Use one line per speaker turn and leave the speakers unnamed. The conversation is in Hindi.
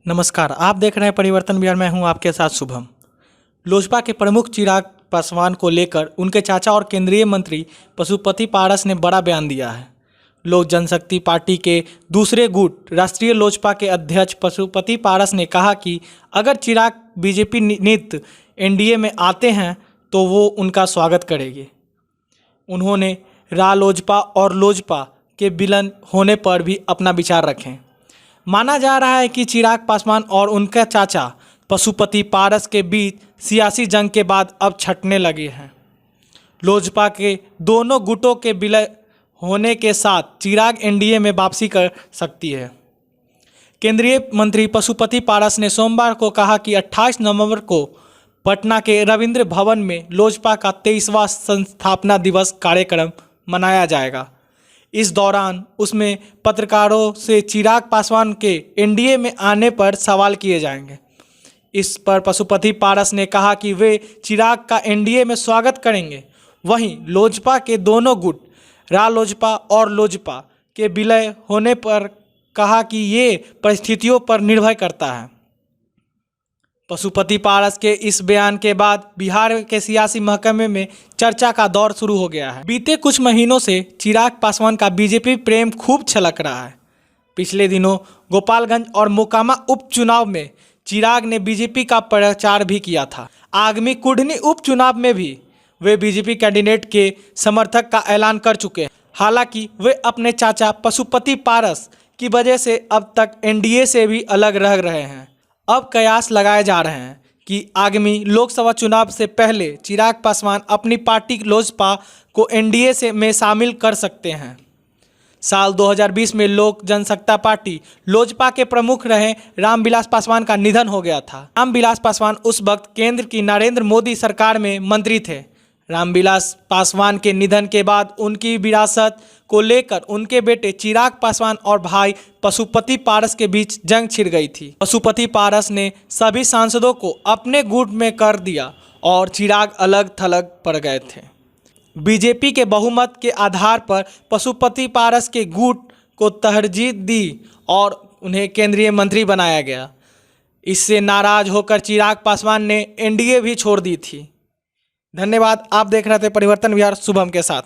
नमस्कार, आप देख रहे हैं परिवर्तन बिहार। मैं हूं आपके साथ शुभम। लोजपा के प्रमुख चिराग पासवान को लेकर उनके चाचा और केंद्रीय मंत्री पशुपति पारस ने बड़ा बयान दिया है। लोक जनशक्ति पार्टी के दूसरे गुट राष्ट्रीय लोजपा के अध्यक्ष पशुपति पारस ने कहा कि अगर चिराग बीजेपी नीत एनडीए में आते हैं तो वो उनका स्वागत करेंगे। उन्होंने रालोजपा और लोजपा के विलय होने पर भी अपना विचार रखें। माना जा रहा है कि चिराग पासवान और उनका चाचा पशुपति पारस के बीच सियासी जंग के बाद अब छंटने लगे हैं। लोजपा के दोनों गुटों के विलय होने के साथ चिराग एनडीए में वापसी कर सकती है। केंद्रीय मंत्री पशुपति पारस ने सोमवार को कहा कि 28 नवंबर को पटना के रविंद्र भवन में लोजपा का 23वां संस्थापना दिवस कार्यक्रम मनाया जाएगा। इस दौरान उसमें पत्रकारों से चिराग पासवान के एनडीए में आने पर सवाल किए जाएंगे। इस पर पशुपति पारस ने कहा कि वे चिराग का एनडीए में स्वागत करेंगे। वहीं लोजपा के दोनों गुट रालोजपा और लोजपा के विलय होने पर कहा कि ये परिस्थितियों पर निर्भर करता है। पशुपति पारस के इस बयान के बाद बिहार के सियासी महकमे में चर्चा का दौर शुरू हो गया है। बीते कुछ महीनों से चिराग पासवान का बीजेपी प्रेम खूब छलक रहा है। पिछले दिनों गोपालगंज और मोकामा उपचुनाव में चिराग ने बीजेपी का प्रचार भी किया था। आगामी कुढ़नी उपचुनाव में भी वे बीजेपी कैंडिडेट के समर्थक का ऐलान कर चुके हैं। हालांकि वे अपने चाचा पशुपति पारस की वजह से अब तक एनडीए से भी अलग रह रहे हैं। अब कयास लगाए जा रहे हैं कि आगामी लोकसभा चुनाव से पहले चिराग पासवान अपनी पार्टी लोजपा को एनडीए में शामिल कर सकते हैं। साल 2020 में लोक जनशक्ति पार्टी लोजपा के प्रमुख रहे रामविलास पासवान का निधन हो गया था। रामविलास पासवान उस वक्त केंद्र की नरेंद्र मोदी सरकार में मंत्री थे। रामविलास पासवान के निधन के बाद उनकी विरासत को लेकर उनके बेटे चिराग पासवान और भाई पशुपति पारस के बीच जंग छिड़ गई थी। पशुपति पारस ने सभी सांसदों को अपने गुट में कर दिया और चिराग अलग थलग पड़ गए थे। बीजेपी के बहुमत के आधार पर पशुपति पारस के गुट को तरजीह दी और उन्हें केंद्रीय मंत्री बनाया गया। इससे नाराज होकर चिराग पासवान ने एनडीए भी छोड़ दी थी। धन्यवाद। आप देख रहे थे परिवर्तन बिहार शुभम के साथ।